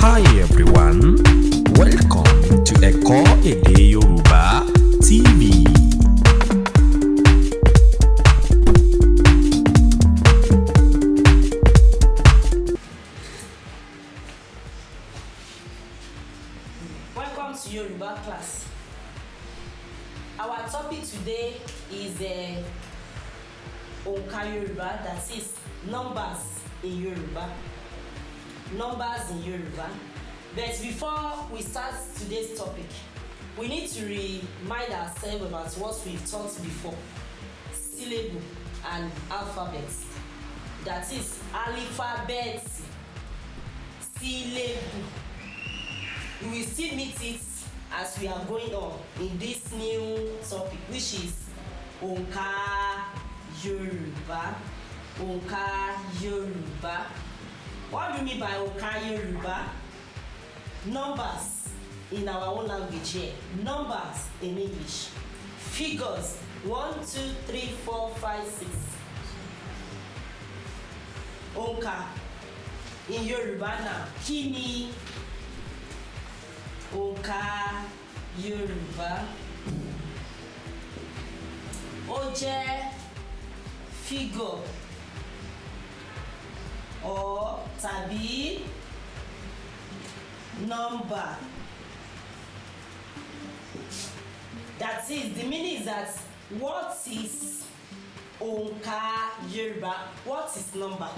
Hi everyone, welcome to Eko Ede Yoruba TV. Welcome to Yoruba class. Our topic today is Onka Yoruba, that is numbers in Yoruba. Numbers in Yoruba. But before we start today's topic, we need to remind ourselves about what we've taught before. Syllable and alphabet. That is alphabet, syllable. We will still meet it as we are going on in this new topic, which is Onka Yoruba. Onka Yoruba. What do you mean by Onka Yoruba? Numbers in our own language here. Numbers in English. Figures 1, 2, 3, 4, 5, 6. Onka in Yoruba now. Kini Onka Yoruba. Ó jẹ́ figure or tàbí number. That is, the meaning is that what is Onka Yoruba? What is number?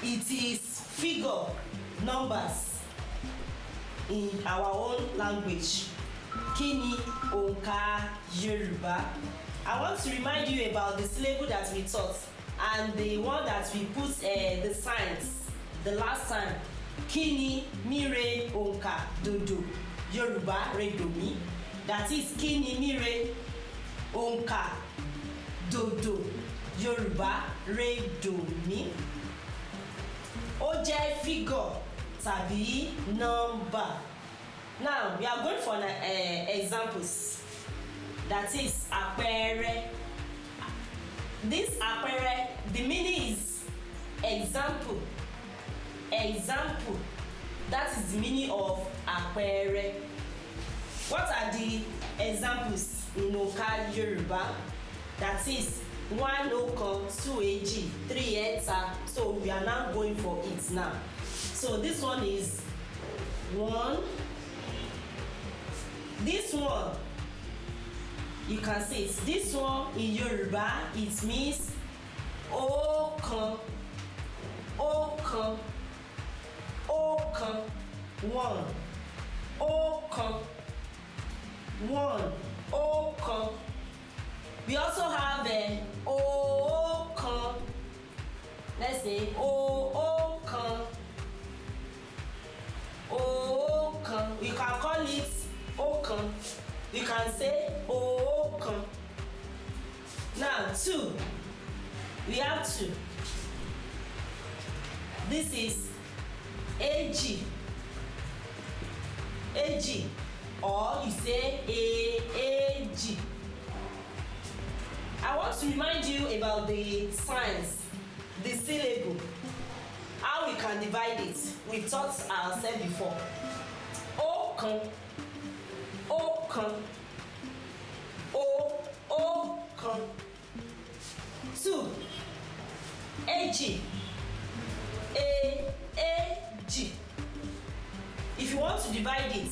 It is figure, numbers in our own language. Kini Onka Yoruba. I want to remind you about the syllable that we taught and the one that we put the signs the last time. Kini mire onka dodo Yoruba redomi. That is kini mire onka dodo Yoruba redomi. Ó jẹ́ figure tàbí number. Now we are going for examples. That is àpẹẹrẹ. This àpẹẹrẹ, the meaning is example. Example. That is the meaning of àpẹẹrẹ. What are the examples in Onka Yoruba? That is 1 ọ̀kan, 2 èjì, 3 ẹ̀ta. So we are now going for it now. So this one is 1. This one, you can see it. This one in Yoruba, it means ọ̀kan, ọ̀kan, ọ̀kan, 1, ọ̀kan, 1, ọ̀kan. We also have ọ̀kan. Let's say ọ̀kan, ọ̀kan. We can call it ọ̀kan. We can say ọ̀kan. Now 2. We have 2. This is èjì. Èjì, or you say èjì. I want to remind you about the signs, the syllable, how we can divide it. We taught ourselves before. Ọ̀kan, ọ̀kan, ọ̀kan. 2. Èjì, èjì. If you want to divide it,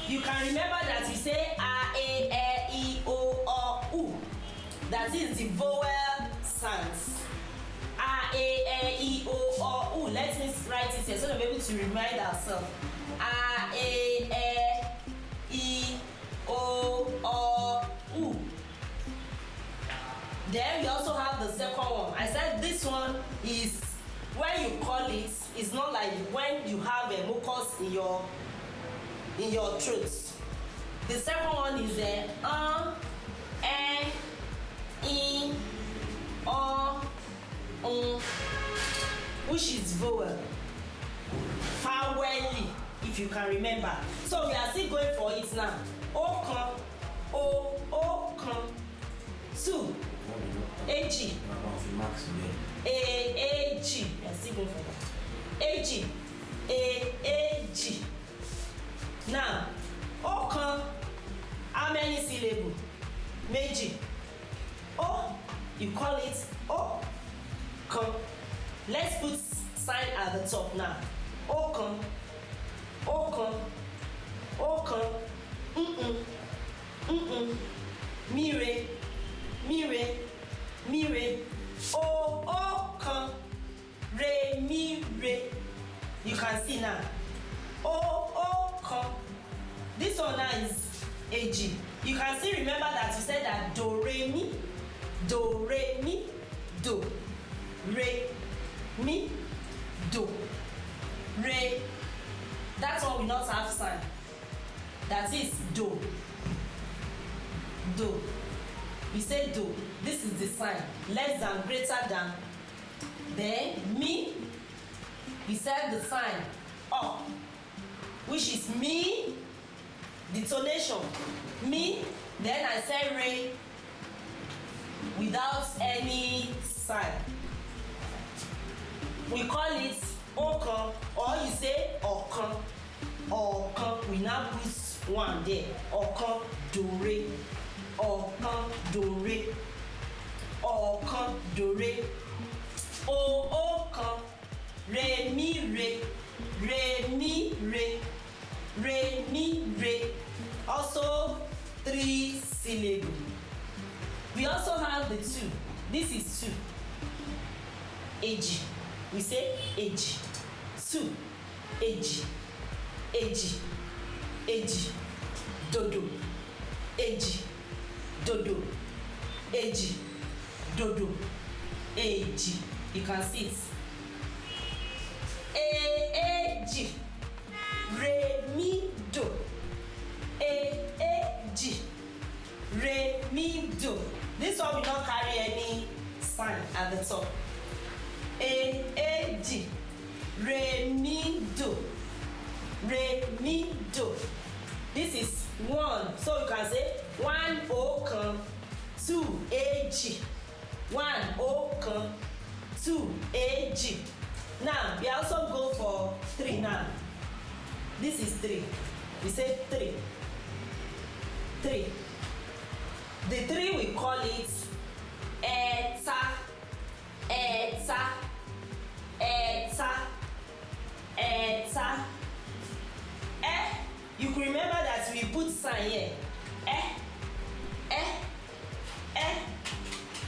you can remember that you say a, e, I, o, u. That is the vowel sounds. A, e, I, o, u. Let me write it here so that we're able to remind ourselves. A, e, I, o, u. Then we also have the second one. I said this one is when you call it, it's not like when you have a mucus in your throat. The second one is e, I, which is vowel. Vowel, if you can remember. So we are still going for it now. Ọ̀kan, ọ̀kan. 2. Èjì. A, G. Let's see, go for that. èjì, èjì. Now, ọ̀kan, how many syllable? Méjì. O, you call it ọ̀kan. Let's put sign at the top now. Ọ̀kan, ọ̀kan, ọ̀kan. Mire, mire, mire. Ọ̀kan, re, mi, re. You can see now. Ọ̀kan. This one now is èjì. You can still remember that you said that do, re, mi, do, re, mi, do, re, mi, do, re. That one will not have sign. That is do. Do. We say do. This is the sign. Less than, greater than. Then mi. We said the sign up, which is mi. The tonation mi. Then I say re without any sign. We call it ọ̀kan, or you say ọ̀kan. Ọ̀kan. We now put one there. Ọ̀kan, do, re. Ọ̀kan, do, re. Ọ̀kan, do, re. Ọ̀kan, re, mi, re. Re, mi, re. Re, mi, re. Also 3 syllable. We also have the 2. This is 2. Èjì. We say èjì. 2. Èjì. Èjì. Èjì. Dodo. Èjì. Dodo. Èjì. Dodo. Èjì. You can see it. Èjì. Re, mi, do. Èjì. Re, mi, do. This one will not carry any sign at the top. Èjì. Re, mi, do. Re, mi, do. This is 1. So you can say 1 ọ̀kan, 2 èjì. 1 ọ̀kan, 2 èjì. Now we also go for 3 now. This is 3. We say 3. 3. The 3 we call it ẹ̀ta, ẹ̀ta, ẹ̀ta, ẹ̀ta. You can remember that we put sign here.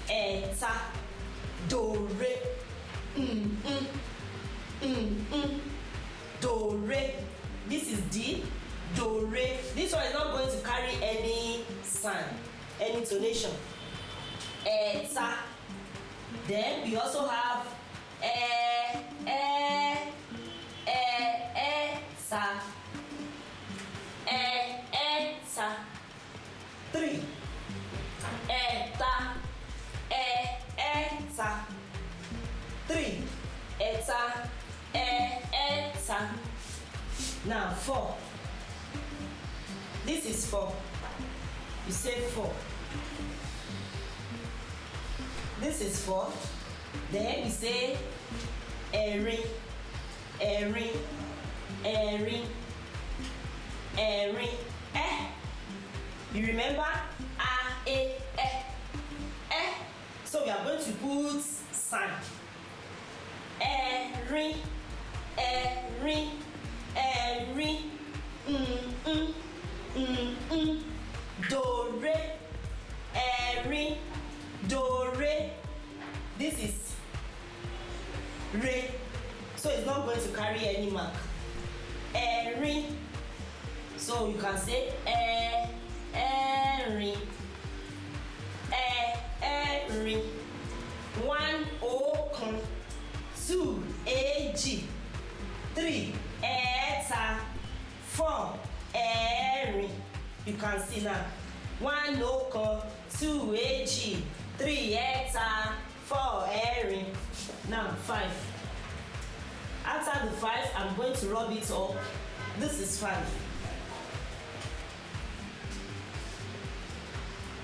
Ẹ̀ta, do, re. Do, re. This is D, do, re. This one is not going to carry any sign, any tonation. Ẹ̀ta. Then we also have ẹ̀ta. Ẹ̀ta. 3. Ẹ̀ta. Ẹ̀ta. 3. Ẹ̀ta. Ẹ̀ta. Now 4. This is 4. You say 4. This is 4. Then we say ẹ̀rin, ẹ̀rin, ẹ̀rin, ẹ̀rin. You remember ẹ. So we are going to put sign. Ẹ̀rin, ẹ̀rin, ẹ̀rin. Do, re. Ẹ̀rin, do, re. This is re. So it's not going to carry any mark. Ẹ̀rin. So you can say ẹ̀rin. Ẹ̀rin. 1 ọ̀kan, 2 èjì, 3 ẹ̀ta, 4 ẹ̀rin. You can see now. 1 ọ̀kan, 2 èjì, 3 ẹ̀ta, 4 ẹ̀rin. Now 5. After the 5, I'm going to rub it up. This is 5.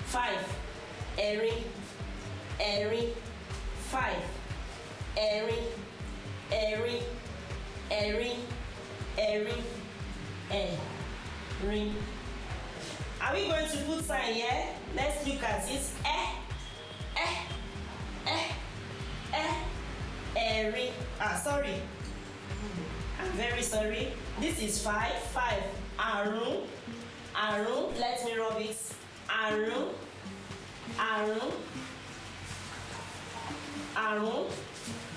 5. Ẹ̀rin, ẹ̀rin. 5. Ẹ̀rin, ẹ̀rin. ring. Are we going to put sign here? Let's look at it. Ring. Sorry. I'm very sorry. This is 5. Arun. Let me rub it. Arun.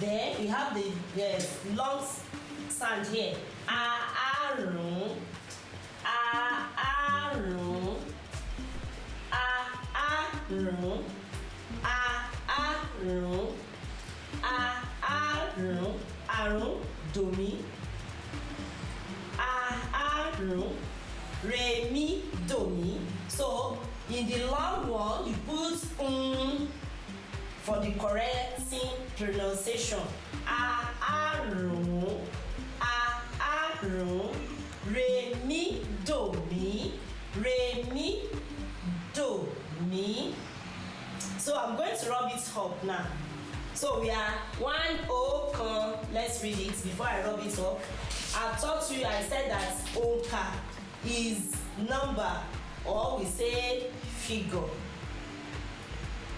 Then we have the long sound here. Arun. Domi. Re mi domi. So in the long one you put for the correcting pronunciation. Re mi domi. So I'm going to rub it up now. So we are 1 Okan. Let's read it before I rub it up. I talked to you, I said that Onka is number, or we say figure.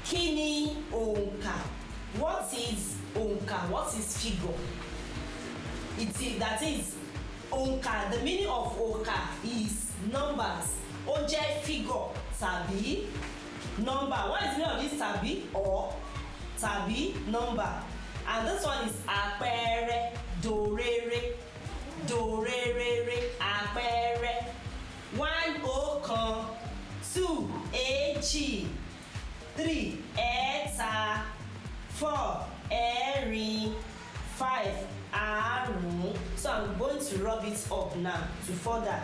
Kini Onka. What is Onka? What is figure? That is Onka. The meaning of Onka is numbers. Ó jẹ́ figure tàbí number. What is the meaning of this tàbí or tàbí number? And this one is àpẹẹrẹ, dòrere, àpẹẹrẹ. 1 Ọ̀kan, 2 èjì, 3 ẹ̀ta, 4 ẹ̀rin, 5 àrún. So I'm going to rub it up now to further.